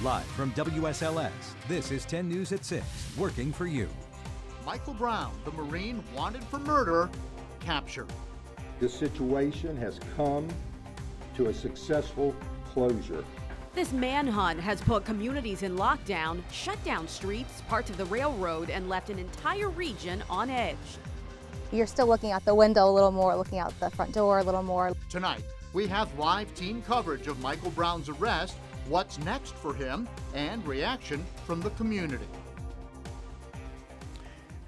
Live from WSLS, this is 10 News at 6, working for you. Michael Brown, the Marine wanted for murder, captured. This situation has come to a successful closure. This manhunt has put communities in lockdown, shut down streets, parts of the railroad, and left an entire region on edge. You're still looking out the window a little more, looking out the front door a little more. Tonight, we have live team coverage of Michael Brown's arrest, what's next for him, and reaction from the community.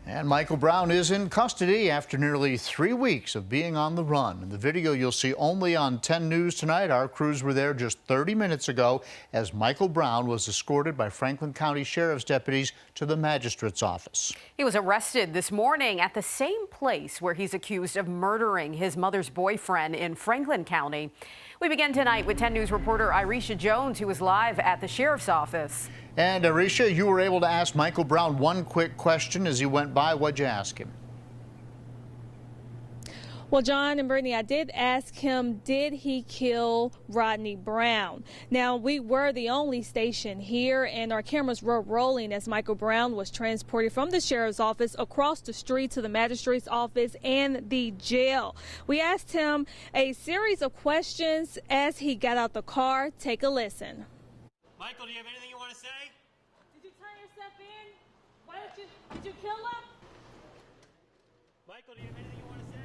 And Michael Brown is in custody after nearly 3 weeks of being on the run. In the video you'll see only on 10 News tonight, our crews were there just 30 minutes ago as Michael Brown was escorted by Franklin County Sheriff's deputies to the magistrate's office. He was arrested this morning at the same place where he's accused of murdering his mother's boyfriend in Franklin County. We begin tonight with 10 News reporter Irisha Jones, who was live at the sheriff's office. And Irisha, you were able to ask Michael Brown one quick question as he went by. What'd you ask him? Well, John and Brittany, I did ask him, did he kill Rodney Brown? Now, we were the only station here, and our cameras were rolling as Michael Brown was transported from the sheriff's office across the street to the magistrate's office and the jail. We asked him a series of questions as he got out the car. Take a listen. Michael, do you have anything you want to say? Did you turn yourself in? Why did you kill him? Michael, do you have anything you want to say?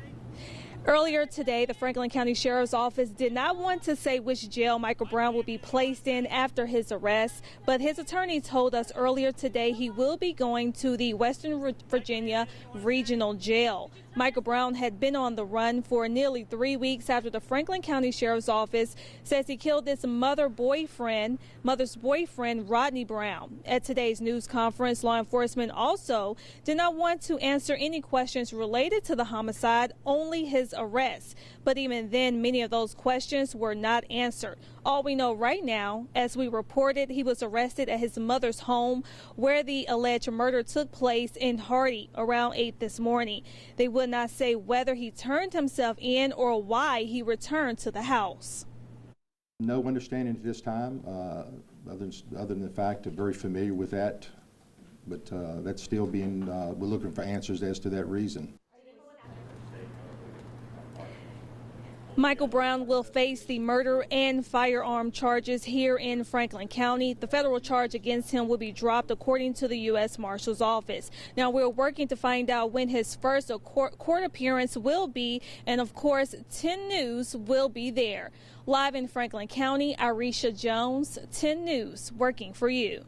Earlier today, the Franklin County Sheriff's Office did not want to say which jail Michael Brown will be placed in after his arrest, but his attorney told us earlier today he will be going to the Western Virginia Regional Jail. Michael Brown had been on the run for nearly 3 weeks after the Franklin County Sheriff's Office says he killed his mother's boyfriend, Rodney Brown. At today's news conference, law enforcement also did not want to answer any questions related to the homicide, only his arrest. But even then, many of those questions were not answered. All we know right now, as we reported, he was arrested at his mother's home where the alleged murder took place in Hardy around 8 this morning. They would not say whether he turned himself in or why he returned to the house. No understanding at this time, other than the fact I'm very familiar with that, but that's still being, we're looking for answers as to that reason. Michael Brown will face the murder and firearm charges here in Franklin County. The federal charge against him will be dropped according to the U.S. Marshal's Office. Now, we're working to find out when his first court appearance will be, and of course, 10 News will be there. Live in Franklin County, Irisha Jones, 10 News, working for you.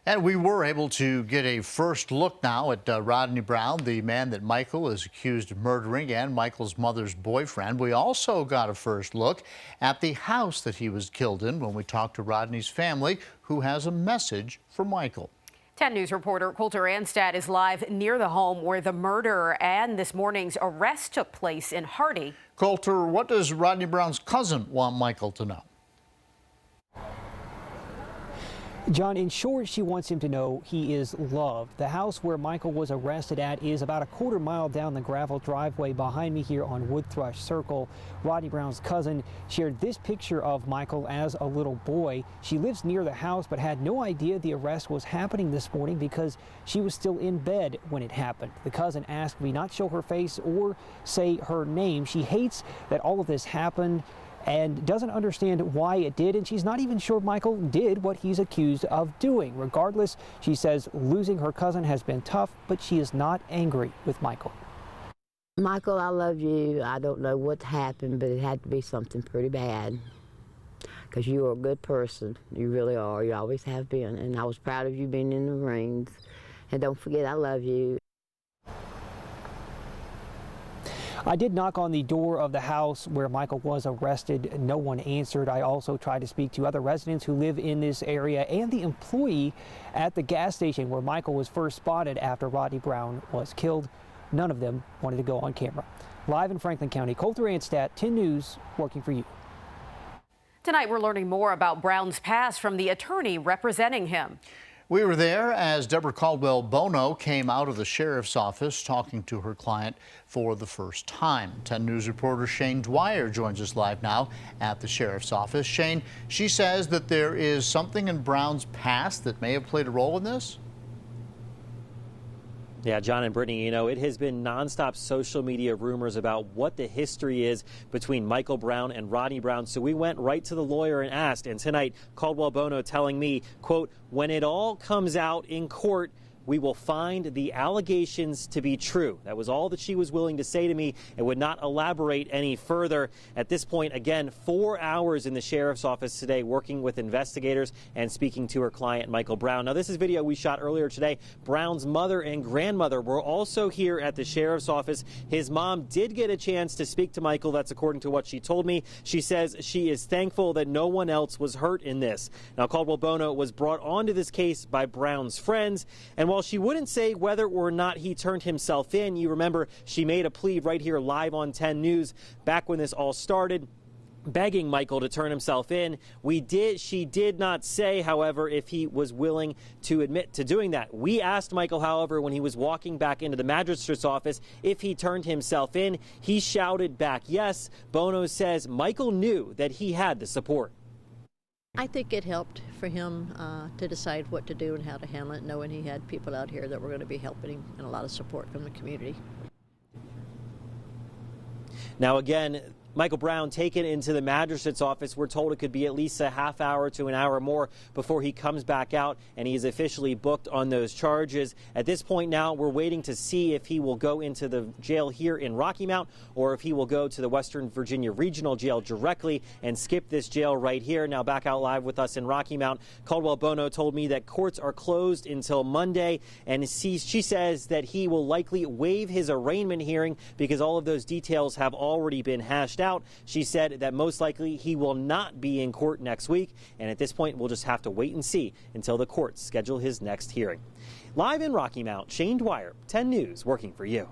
And we were able to get a first look now at Rodney Brown, the man that Michael is accused of murdering, and Michael's mother's boyfriend. We also got a first look at the house that he was killed in when we talked to Rodney's family, who has a message for Michael. 10 News reporter Coulter Anstad is live near the home where the murder and this morning's arrest took place in Hardy. Coulter, what does Rodney Brown's cousin want Michael to know? John, in short, she wants him to know he is loved. The house where Michael was arrested at is about a quarter mile down the gravel driveway behind me here on Wood Thrush Circle. Rodney Brown's cousin shared this picture of Michael as a little boy. She lives near the house but had no idea the arrest was happening this morning because she was still in bed when it happened. The cousin asked me not show her face or say her name. She hates that all of this happened and doesn't understand why it did, and she's not even sure Michael did what he's accused of doing. Regardless, she says losing her cousin has been tough, but she is not angry with Michael. Michael, I love you. I don't know what happened, but it had to be something pretty bad, because you are a good person. You really are. You always have been, and I was proud of you being in the Marines. And don't forget, I love you. I did knock on the door of the house where Michael was arrested. No one answered. I also tried to speak to other residents who live in this area and the employee at the gas station where Michael was first spotted after Rodney Brown was killed. None of them wanted to go on camera. Live in Franklin County, Coulter Anstad, 10 News, working for you. Tonight, we're learning more about Brown's past from the attorney representing him. We were there as Deborah Caldwell Bono came out of the sheriff's office talking to her client for the first time. 10 News reporter Shane Dwyer joins us live now at the sheriff's office. Shane, she says that there is something in Brown's past that may have played a role in this. Yeah, John and Brittany, you know, it has been nonstop social media rumors about what the history is between Michael Brown and Rodney Brown. So we went right to the lawyer and asked. And tonight, Caldwell Bono telling me, quote, when it all comes out in court, we will find the allegations to be true. That was all that she was willing to say to me and would not elaborate any further. At this point, again, 4 hours in the sheriff's office today working with investigators and speaking to her client, Michael Brown. Now, this is video we shot earlier today. Brown's mother and grandmother were also here at the sheriff's office. His mom did get a chance to speak to Michael. That's according to what she told me. She says she is thankful that no one else was hurt in this. Now, Caldwell Bono was brought onto this case by Brown's friends, and while she wouldn't say whether or not he turned himself in, you remember she made a plea right here live on 10 News back when this all started, begging Michael to turn himself in. She did not say, however, if he was willing to admit to doing that. We asked Michael, however, when he was walking back into the magistrate's office, if he turned himself in. He shouted back yes. Bono says Michael knew that he had the support. I think it helped for him to decide what to do and how to handle it, knowing he had people out here that were going to be helping him and a lot of support from the community. Now, again, Michael Brown taken into the magistrate's office. We're told it could be at least a half hour to an hour more before he comes back out and he is officially booked on those charges. At this point now, we're waiting to see if he will go into the jail here in Rocky Mount or if he will go to the Western Virginia Regional Jail directly and skip this jail right here. Now back out live with us in Rocky Mount, Caldwell Bono told me that courts are closed until Monday, and she says that he will likely waive his arraignment hearing because all of those details have already been hashed out. She said that most likely he will not be in court next week, and at this point we'll just have to wait and see until the courts schedule his next hearing. Live in Rocky Mount, Shane Dwyer, 10 News, working for you.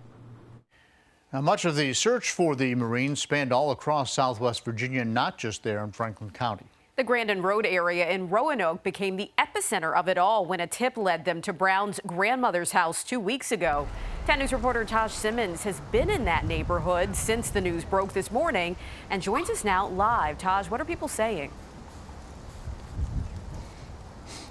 Now, much of the search for the Marines spanned all across Southwest Virginia, not just there in Franklin County. The Grandin Road area in Roanoke became the epicenter of it all when a tip led them to Brown's grandmother's house 2 weeks ago. 10 News reporter Taj Simmons has been in that neighborhood since the news broke this morning and joins us now live. Taj, what are people saying?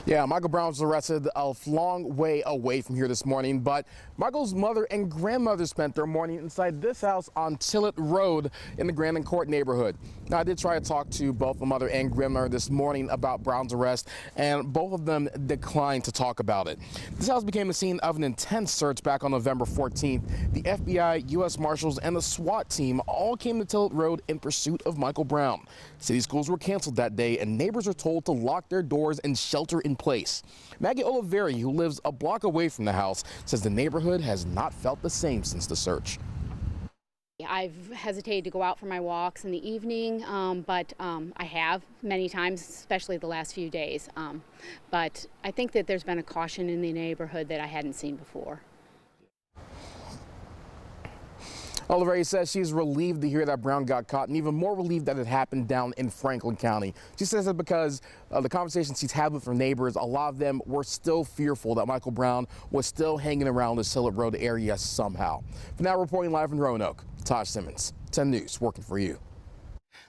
Yeah, Michael Brown was arrested a long way away from here this morning, but Michael's mother and grandmother spent their morning inside this house on Tillett Road in the Grandin Court neighborhood. Now, I did try to talk to both the mother and grandmother this morning about Brown's arrest, and both of them declined to talk about it. This house became the scene of an intense search back on November 14th. The FBI, U.S. Marshals, and the SWAT team all came to Tillett Road in pursuit of Michael Brown. City schools were canceled that day, and neighbors were told to lock their doors and shelter in place. Maggie Oliveri, who lives a block away from the house, says the neighborhood has not felt the same since the search. I've hesitated to go out for my walks in the evening, but I have many times, especially the last few days. But I think that there's been a caution in the neighborhood that I hadn't seen before. Oliveri says she's relieved to hear that Brown got caught and even more relieved that it happened down in Franklin County. She says that because of the conversations she's had with her neighbors, a lot of them were still fearful that Michael Brown was still hanging around the Tillett Road area somehow. For now, reporting live from Roanoke, Taj Simmons, 10 News, working for you.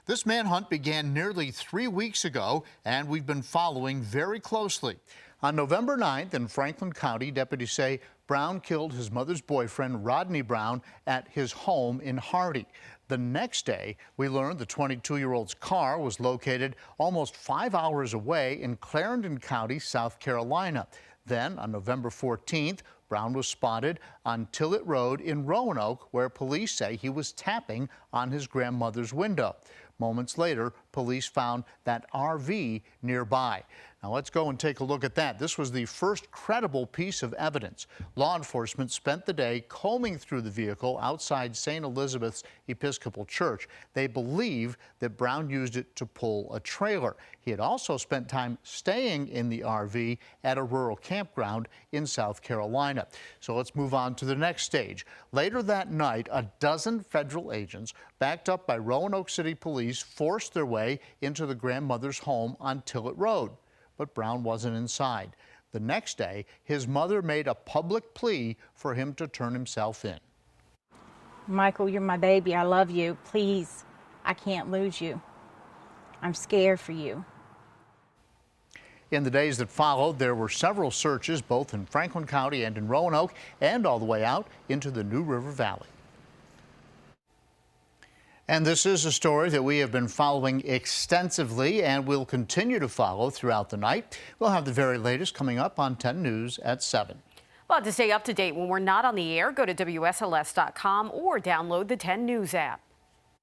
This manhunt began nearly 3 weeks ago, and we've been following very closely. On November 9th in Franklin County, deputies say Brown killed his mother's boyfriend, Rodney Brown, at his home in Hardy. The next day, we learned the 22-year-old's car was located almost 5 hours away in Clarendon County, South Carolina. Then, on November 14th, Brown was spotted on Tillett Road in Roanoke, where police say he was tapping on his grandmother's window. Moments later, police found that RV nearby. Now let's go and take a look at that. This was the first credible piece of evidence. Law enforcement spent the day combing through the vehicle outside St. Elizabeth's Episcopal Church. They believe that Brown used it to pull a trailer. He had also spent time staying in the RV at a rural campground in South Carolina. So let's move on to the next stage. Later that night, a dozen federal agents, backed up by Roanoke City Police, forced their way into the grandmother's home on Tillett Road. But Brown wasn't inside. The next day, his mother made a public plea for him to turn himself in. Michael, you're my baby. I love you. Please, I can't lose you. I'm scared for you. In the days that followed, there were several searches both in Franklin County and in Roanoke and all the way out into the New River Valley. And this is a story that we have been following extensively and will continue to follow throughout the night. We'll have the very latest coming up on 10 News at 7. Well, to stay up to date when we're not on the air, go to WSLS.com or download the 10 News app.